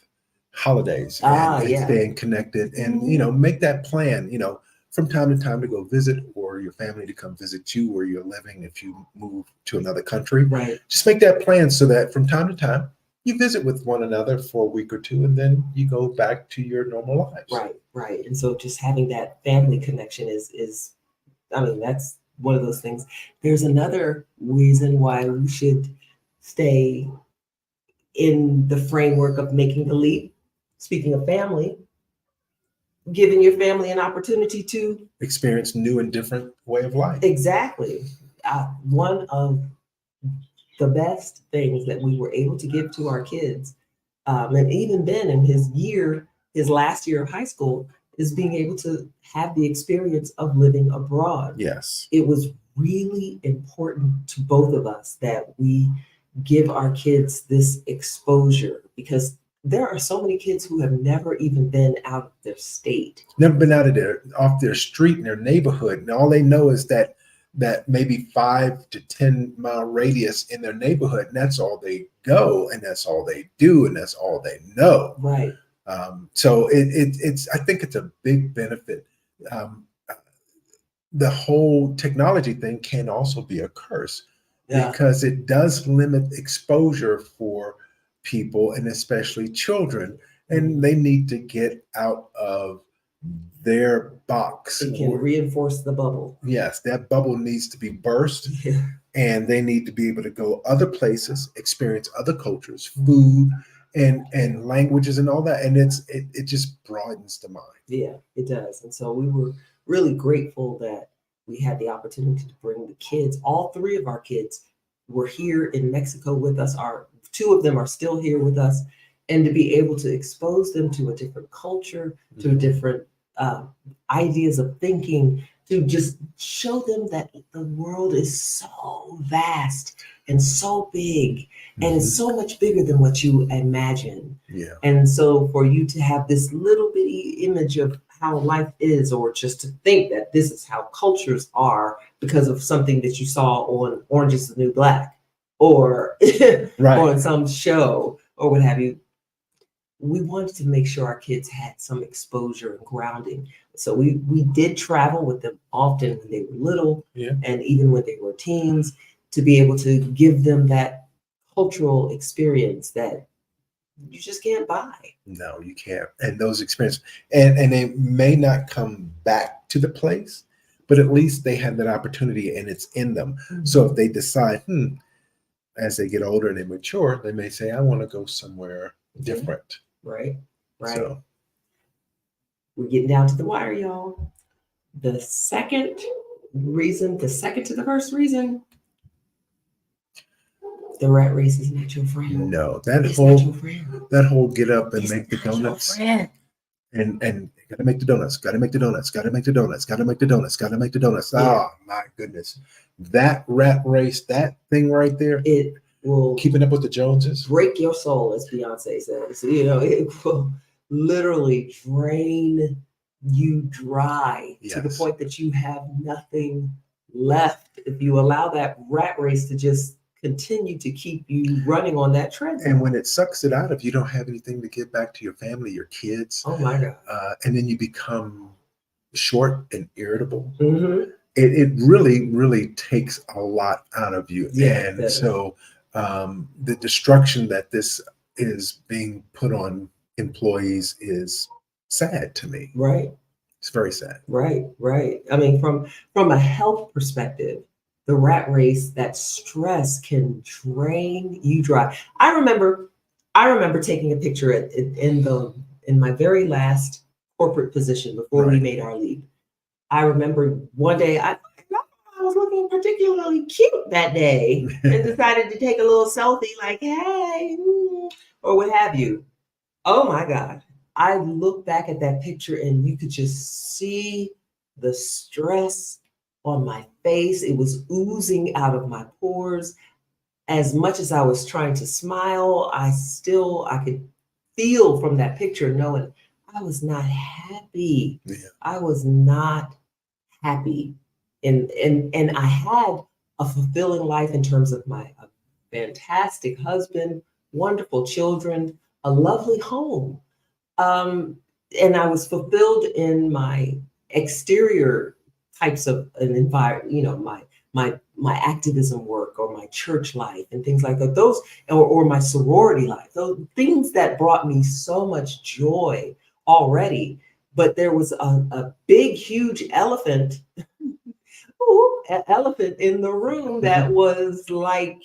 holidays and yeah. staying connected, and make that plan, from time to time to go visit, or your family to come visit you where you're living if you move to another country. Right. Just make that plan so that from time to time you visit with one another for a week or two, and then you go back to your normal lives. Right. And so just having that family connection is I mean, that's one of those things. There's another reason why we should stay in the framework of making the leap. Speaking of family, giving your family an opportunity to experience new and different way of life. Exactly. One of the best things that we were able to give to our kids, and even Ben in his last year of high school, is being able to have the experience of living abroad. Yes. It was really important to both of us that we give our kids this exposure, because there are so many kids who have never even been out of their state. Never been out of off their street in their neighborhood. And all they know is that maybe 5 to 10 mile radius in their neighborhood. And that's all they go, and that's all they do, and that's all they know. Right. So it's I think it's a big benefit. The whole technology thing can also be a curse, because it does limit exposure for people, and especially children, and they need to get out of their box. It can reinforce the bubble. Yes, that bubble needs to be burst, and they need to be able to go other places, experience other cultures, food, and languages and all that, and it just broadens the mind. Yeah, it does. And so we were really grateful that we had the opportunity to bring the kids. All 3 of our kids were here in Mexico with us. 2 of them are still here with us, and to be able to expose them to a different culture, to different ideas of thinking, to just show them that the world is so vast and so big, and it's so much bigger than what you imagine. Yeah. And so for you to have this little bitty image of how life is, or just to think that this is how cultures are because of something that you saw on Orange is the New Black, or on some show or what have you, we wanted to make sure our kids had some exposure and grounding. So we did travel with them often when they were little, and even when they were teens, to be able to give them that cultural experience that you just can't buy. No, you can't. And those experiences, and they may not come back to the place, but at least they have that opportunity, and it's in them. So if they decide, as they get older and they mature, they may say, I want to go somewhere different. Right. So we're getting down to the wire, y'all. The second to the first reason, the rat race is not your friend. No, it's not your friend. That whole get up and It's make the not your donuts, friend. and gotta make the donuts, gotta make the donuts, gotta make the donuts, gotta make the donuts, gotta make the donuts. Oh my goodness, that rat race, that thing right there, it will keeping up with the Joneses, break your soul, as Beyonce says. It will literally drain you dry to the point that you have nothing left if you allow that rat race to just continue to keep you running on that treadmill. And when it sucks it out of you, don't have anything to give back to your family, your kids. Oh my God. And then you become short and irritable. It really, really takes a lot out of you. And so the destruction that this is being put on employees is sad to me. Right. It's very sad. Right, right. I mean, from a health perspective, the rat race, that stress can drain you dry. I remember taking a picture in my very last corporate position before we Right. made our leap. I remember one day I was looking particularly cute that day and decided to take a little selfie, like, hey, or what have you. Oh my God. I look back at that picture and you could just see the stress on my face. It was oozing out of my pores. As much as I was trying to smile, I could feel from that picture knowing I was not happy. Yeah. I was not happy. And I had a fulfilling life in terms of my a fantastic husband, wonderful children, a lovely home. Um, and I was fulfilled in my exterior types of an environment, my activism work or my church life and things like that. Those or my sorority life, those things that brought me so much joy already. But there was a big, huge elephant, elephant in the room that was like,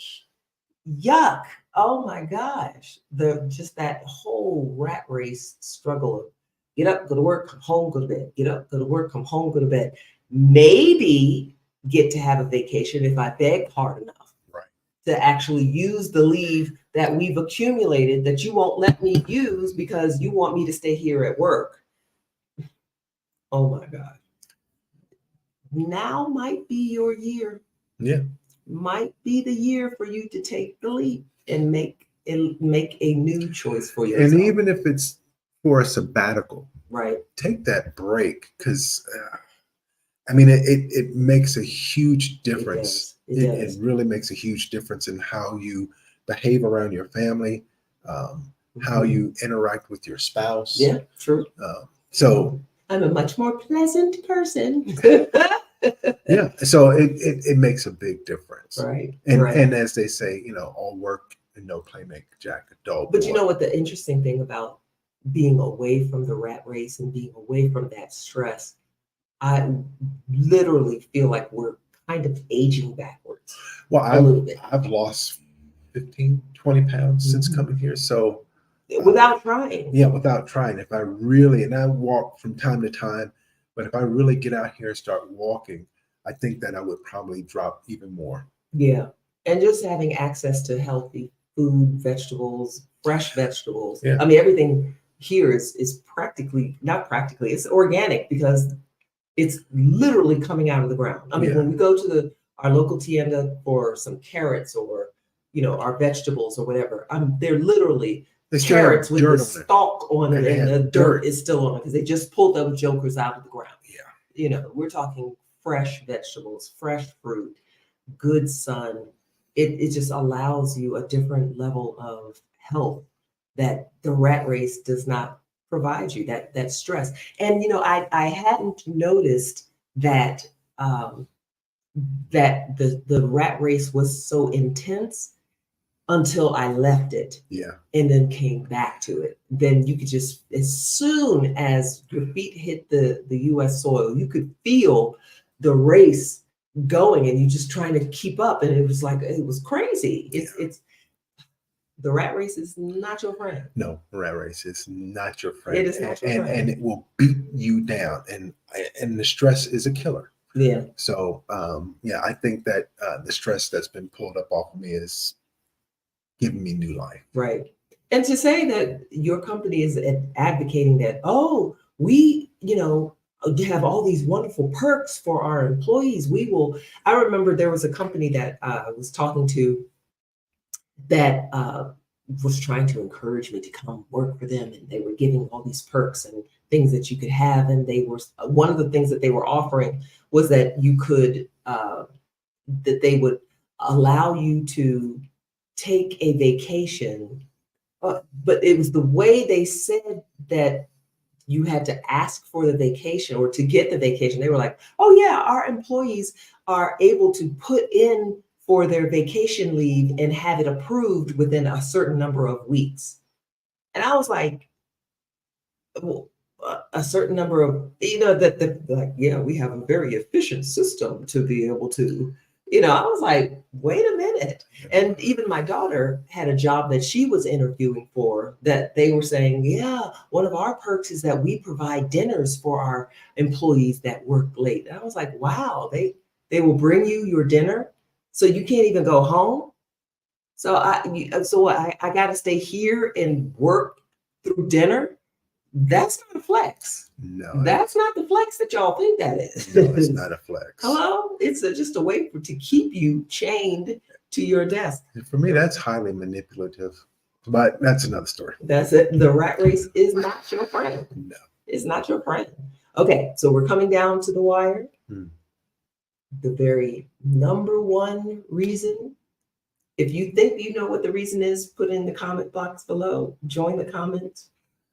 yuck. Oh my gosh. Just that whole rat race struggle of get up, go to work, come home, go to bed. Get up, go to work, come home, go to bed. Maybe get to have a vacation if I beg hard enough. Right. To actually use the leave that we've accumulated that you won't let me use because you want me to stay here at work. Oh my God. Now might be your year. Yeah. Might be the year for you to take the leap and make a new choice for yourself. And even if it's for a sabbatical, right, take that break, because I mean, it makes a huge difference. It really makes a huge difference in how you behave around your family, how you interact with your spouse. Yeah, true. So I'm a much more pleasant person. Yeah, so it makes a big difference. Right. And as they say, all work and no play make Jack a dull boy. But you know what the interesting thing about being away from the rat race and being away from that stress, I literally feel like we're kind of aging backwards. Well, a little bit. I've lost 15, 20 pounds since coming here. So without trying. Yeah, without trying. If I really, and I walk from time to time, but if I really get out here and start walking, I think that I would probably drop even more. Yeah. And just having access to healthy food, vegetables, fresh vegetables. Yeah. I mean, everything here is practically, not practically, it's organic because it's literally coming out of the ground. I mean, when we go to our local tienda for some carrots or, our vegetables or whatever, they're literally carrots with the stalk on it and the dirt is still on it because they just pulled those jokers out of the ground. Yeah. We're talking fresh vegetables, fresh fruit, good sun. It just allows you a different level of health that the rat race does not provide you, that stress. And I hadn't noticed that that the rat race was so intense until I left it. Yeah. And then came back to it. Then you could just, as soon as your feet hit the US soil, you could feel the race going and you just trying to keep up. And it was like, it was crazy. It's the rat race is not your friend. No, the rat race is not your friend. It is not your friend. And it will beat you down. And the stress is a killer. Yeah. So, I think that the stress that's been pulled up off of me is giving me new life. Right. And to say that your company is advocating that, we, have all these wonderful perks for our employees. I remember there was a company that I was talking to that was trying to encourage me to come work for them. And they were giving all these perks and things that you could have. And one of the things that they were offering was that you could, that they would allow you to take a vacation, but it was the way they said that you had to ask for the vacation or to get the vacation. They were like, oh yeah, our employees are able to put in for their vacation leave and have it approved within a certain number of weeks. And I was like, well, a certain number of, that like, yeah, we have a very efficient system to be able to, I was like, wait a minute. And even my daughter had a job that she was interviewing for that they were saying, yeah, one of our perks is that we provide dinners for our employees that work late. And I was like, wow, they will bring you your dinner so you can't even go home. So I got to stay here and work through dinner. That's not a flex. No, That's not the flex that y'all think that is. no, it's not a flex. Hello? It's just a way to keep you chained to your desk. For me, that's highly manipulative, but that's another story. That's it. The rat race is not your friend. No. It's not your friend. Okay, so we're coming down to the wire. The very number one reason, if you think you know what the reason is, put in the comment box below, join the comments.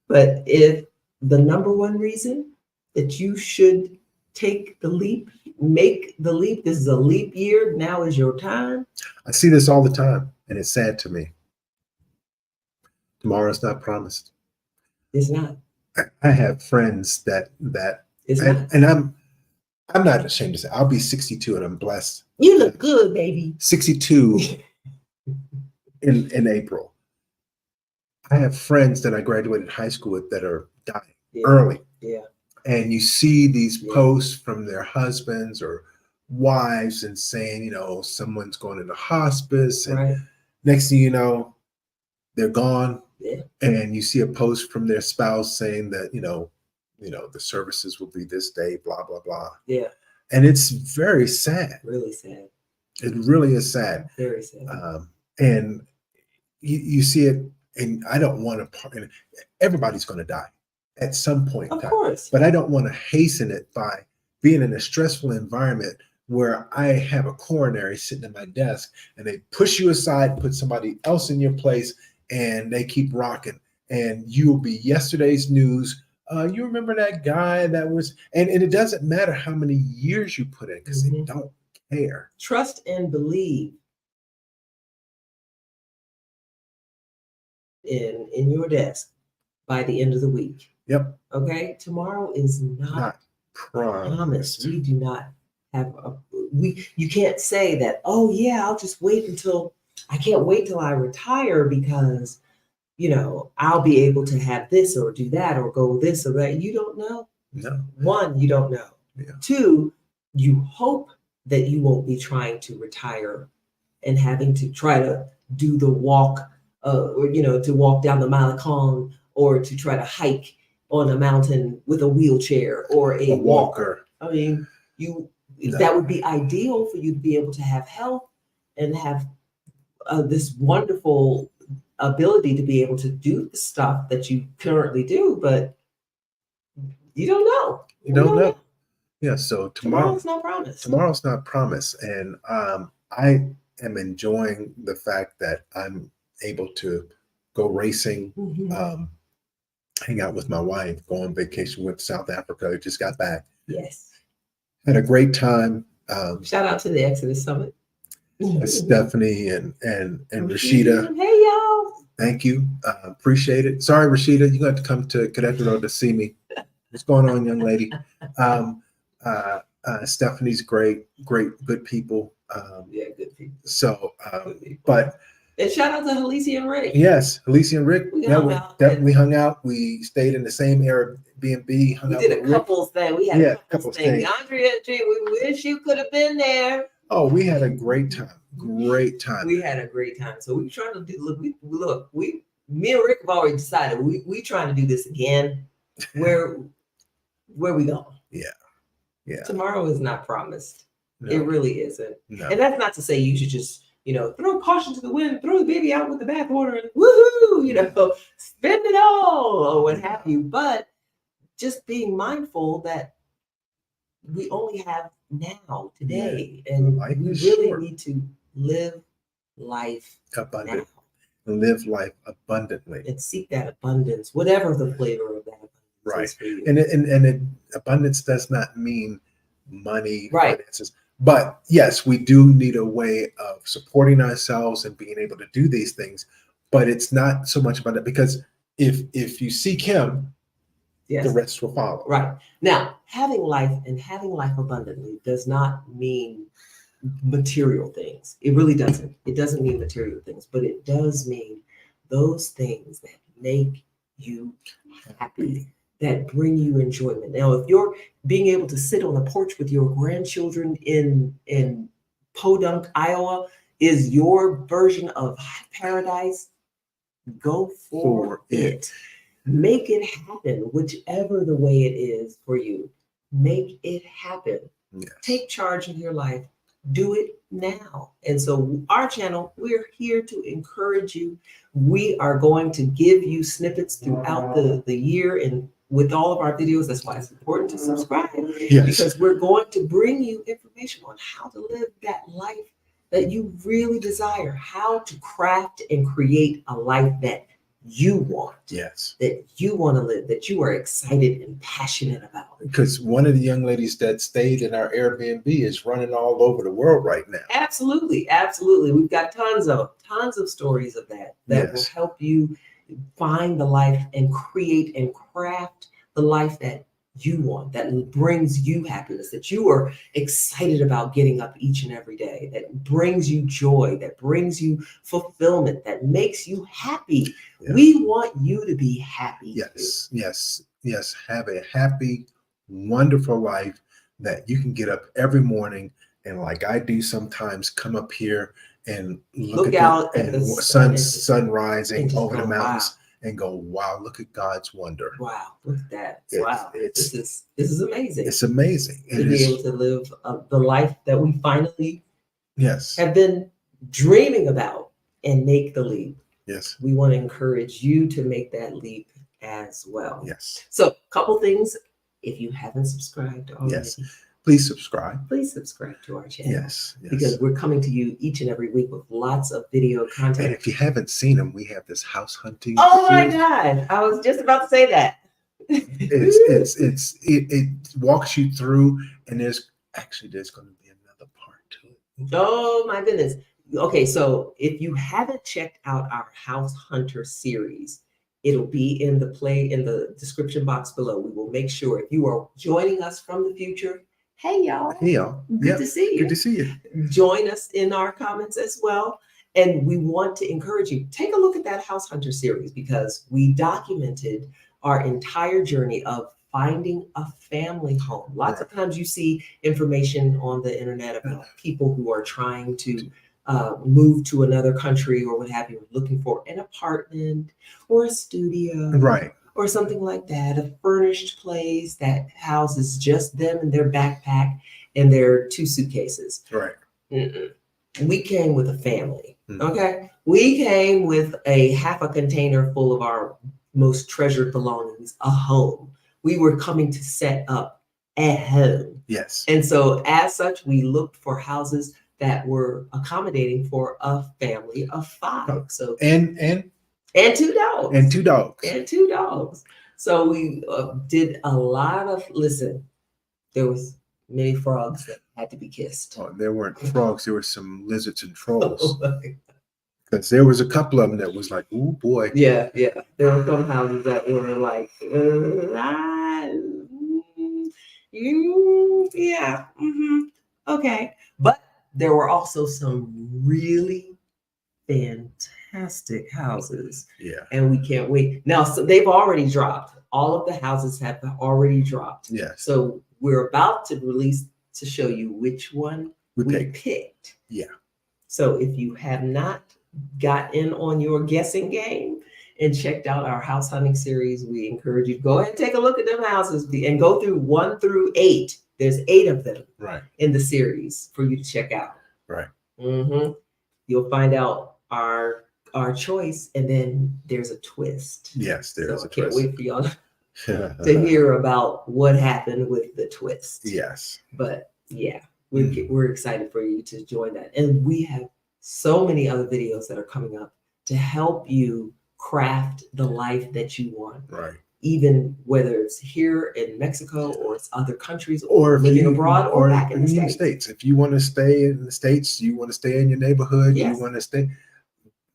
But if the number one reason that you should take the leap, make the leap, this is a leap year, now is your time. I see this all the time, and it's sad to me. Tomorrow's not promised. It's not. I have friends that It's not. and I'm not ashamed to say I'll be 62 and I'm blessed. You look good, baby. 62 in April. I have friends that I graduated high school with that are dying early. Yeah. And you see these posts from their husbands or wives and saying, someone's going into hospice. And next thing you know, they're gone. Yeah. And you see a post from their spouse saying that, the services will be this day, blah, blah, blah. Yeah. And it's very sad. Really sad. It really is sad. Very sad. And you see it. And I don't want to, everybody's going to die at some point in time. Of course. But I don't want to hasten it by being in a stressful environment where I have a coronary sitting at my desk and they push you aside, put somebody else in your place, and they keep rocking. And you'll be yesterday's news. You remember that guy that was, and it doesn't matter how many years you put in because they don't care. Trust and believe in your desk by the end of the week. Yep. Okay. Tomorrow is not promised. We do not have you can't say that, oh yeah, I'll just wait until I can't wait till I retire because I'll be able to have this or do that or go this or that. You don't know. No. One, you don't know. Yeah. Two, you hope that you won't be trying to retire and having to try to do the walk or to walk down the Malecon or to try to hike on a mountain with a wheelchair or a walker. I mean, that would be ideal for you to be able to have health and have this wonderful ability to be able to do the stuff that you currently do, but you don't know. You don't know. Yeah. So tomorrow's not promised. Tomorrow's not promised, and I am enjoying the fact that I'm able to go racing, hang out with my wife, go on vacation with South Africa. Just got back. Yes. Had a great time. Shout out to the Exodus Summit. Stephanie and Rashida. Hey y'all. Thank you. Appreciate it. Sorry, Rashida, you got to come to Querétaro to see me. What's going on, young lady? Stephanie's great, good people. Good people. So, Good people. But and shout out to Alicia and Rick. Yes, Alicia and Rick. We hung out. We stayed in the same Airbnb. We did a couples thing. We had a couples thing. thing. Andrea, we wish you could have been there. Oh, we had a great time. Great time. We had a great time. So we trying to do. Me and Rick have already decided we trying to do this again. Where we going? Yeah. Tomorrow is not promised. No. It really isn't. No. And that's not to say you should just throw caution to the wind, throw the baby out with the bathwater, and woohoo, spend it all or what have you. But just being mindful that we only have now, today, and we really need to live life abundantly. Live life abundantly and seek that abundance, whatever the flavor of that abundance is for you. And abundance does not mean money, finances. But yes, we do need a way of supporting ourselves and being able to do these things. But it's not so much about it, because if you seek him, Yes. The rest will follow. Right. Now, having life abundantly does not mean material things. It really doesn't. It doesn't mean material things, but it does mean those things that make you happy, that bring you enjoyment. Now, if you're being able to sit on a porch with your grandchildren in Podunk, Iowa, is your version of paradise, go for it. Make it happen, whichever the way it is for you. Make it happen. Yes. Take charge of your life. Do it now. And so our channel, we're here to encourage you. We are going to give you snippets throughout the year and with all of our videos. That's why it's important to subscribe. Yes. Because we're going to bring you information on how to live that life that you really desire, how to craft and create a life that you want. Yes. That you want to live, that you are excited and passionate about. Because one of the young ladies that stayed in our Airbnb is running all over the world right now. Absolutely. Absolutely. We've got tons of stories of that Yes. will help you find the life and create and craft the life that you want, that brings you happiness, that you are excited about getting up each and every day, that brings you joy, that brings you fulfillment, that makes you happy. Yeah. We want you to be happy. Yes, yes, yes. Have a happy, wonderful life that you can get up every morning and, like I do sometimes, come up here and look out at the sun rising over the mountains. Wow. And go, wow, look at God's wonder. Wow, look at that. Wow. This is amazing. It's amazing. To be able to live the life that we finally have been dreaming about and make the leap. Yes. We want to encourage you to make that leap as well. Yes. So, a couple things. If you haven't subscribed already, yes, please subscribe. Please subscribe to our channel. Yes, yes. Because we're coming to you each and every week with lots of video content. And if you haven't seen them, we have this house hunting. Oh my God. I was just about to say that. It walks you through, and there's going to be another part to it. Oh my goodness. Okay, so if you haven't checked out our House Hunter series, it'll be in the description box below. We will make sure if you are joining us from the future. Hey y'all. Hey y'all. Good to see you. Good to see you. Join us in our comments as well. And we want to encourage you. Take a look at that House Hunter series because we documented our entire journey of finding a family home. Lots of times you see information on the internet about people who are trying to move to another country or what have you, looking for an apartment or a studio. Right. Or something like that, a furnished place that houses just them and their backpack and their 2 suitcases. Right. Mm-mm. We came with a family, okay? We came with a half a container full of our most treasured belongings, a home. We were coming to set up a home. Yes. And so as such, we looked for houses that were accommodating for a family of 5. So and 2 dogs. And 2 dogs. And 2 dogs. So we did a lot of, there was many frogs that had to be kissed. Oh, there weren't frogs. There were some lizards and trolls. Because there was a couple of them that was like, oh boy. Yeah, yeah. There were some houses that were like, yeah, okay. But there were also some really fantastic houses. Yeah. And we can't wait. Now, so they've already dropped. All of the houses have already dropped. Yeah. So we're about to release to show you which one we picked. Yeah. So if you have not got in on your guessing game and checked out our house hunting series, we encourage you to go ahead and take a look at them houses and go through 1 through 8. There's 8 of them in the series for you to check out. Right. Mm-hmm. You'll find out our choice, and then there's a twist. Yes, there's a twist. I can't wait for y'all to hear about what happened with the twist. Yes. But yeah, we're excited for you to join that. And we have so many other videos that are coming up to help you craft the life that you want. Right. Even whether it's here in Mexico or it's other countries or living abroad or back in the States. If you want to stay in the States, you want to stay in your neighborhood, yes. you want to stay.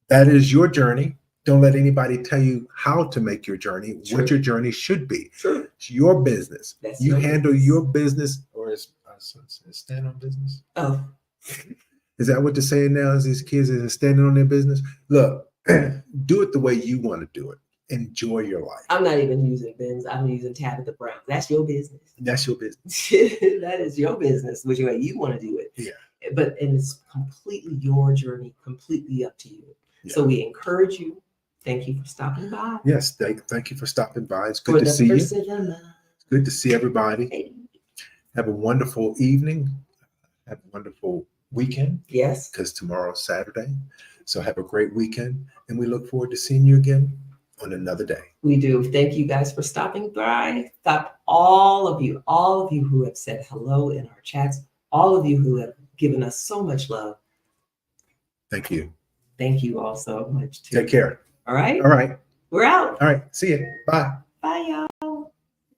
That is your journey. Don't let anybody tell you how to make your journey, True. what your journey should be. True. It's your business. That's You your handle business. your business, or is stand on business? Oh, Is that what they're saying now? Is these kids are standing on their business? Look, do it the way you want to do it. Enjoy your life. I'm not even using Ben's. I'm using Tabitha Brown. That's your business. That's your business. That is your business, which way you want to do it. Yeah. And it's completely your journey, completely up to you. Yeah. So we encourage you. Thank you for stopping by. Yes, thank you for stopping by. It's good to see you. It's good to see everybody. Hey. Have a wonderful evening. Have a wonderful weekend. Yes. Because tomorrow's Saturday. So have a great weekend. And we look forward to seeing you again on another day. We do. Thank you guys for stopping by. Stop all of you who have said hello in our chats, all of you who have given us so much love. Thank you. Thank you all so much too. Take care. All right. All right. We're out. All right. See you. Bye. Bye, y'all.